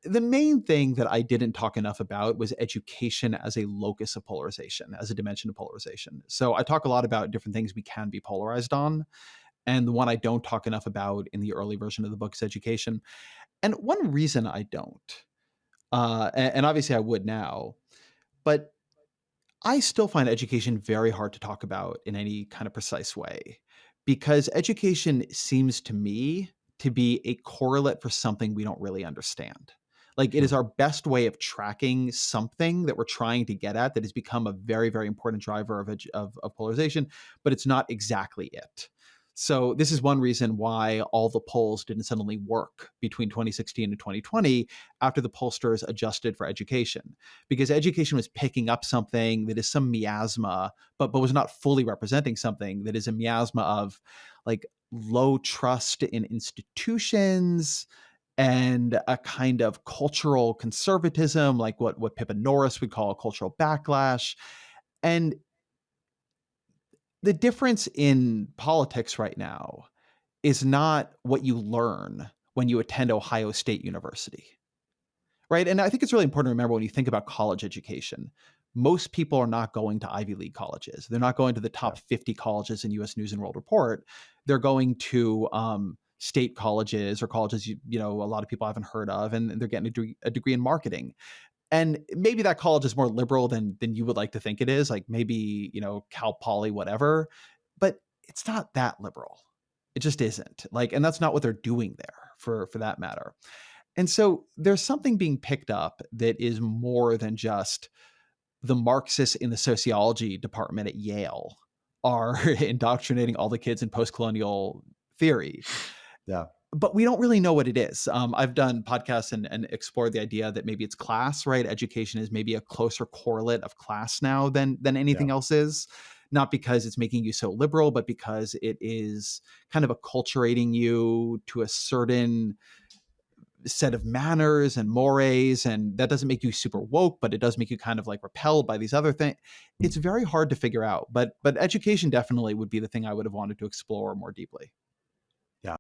The main thing that I didn't talk enough about was education as a locus of polarization, as a dimension of polarization. So I talk a lot about different things we can be polarized on. And the one I don't talk enough about in the early version of the book is education. And one reason I don't, and obviously I would now, but I still find education very hard to talk about in any kind of precise way because education seems to me to be a correlate for something we don't really understand. Like it is Hmm. our best way of tracking something that we're trying to get at that has become a very, very important driver of polarization, but it's not exactly it. So this is one reason why all the polls didn't suddenly work between 2016 and 2020 after the pollsters adjusted for education because education was picking up something that is some miasma, but was not fully representing something that is a miasma of like low trust in institutions and a kind of cultural conservatism, like what Pippa Norris would call a cultural backlash. And the difference in politics right now is not what you learn when you attend Ohio State University. Right, and I think it's really important to remember when you think about college education, most people are not going to Ivy League colleges. They're not going to the top Yeah. 50 colleges in US News and World Report. They're going to, state colleges or colleges a lot of people haven't heard of, and they're getting a degree in marketing. And maybe that college is more liberal than you would like to think it is, like maybe, Cal Poly, whatever, but it's not that liberal. It just isn't. Like, and that's not what they're doing there for that matter. And so there's something being picked up that is more than just the Marxists in the sociology department at Yale are indoctrinating all the kids in post-colonial theory. Yeah. But we don't really know what it is. I've done podcasts and explored the idea that maybe it's class, right? Education is maybe a closer correlate of class now than Yeah. anything else is. Not because it's making you so liberal, but because it is kind of acculturating you to a certain set of manners and mores, and that doesn't make you super woke, but it does make you kind of like repelled by these other things. It's very hard to figure out, but education definitely would be the thing I would have wanted to explore more deeply.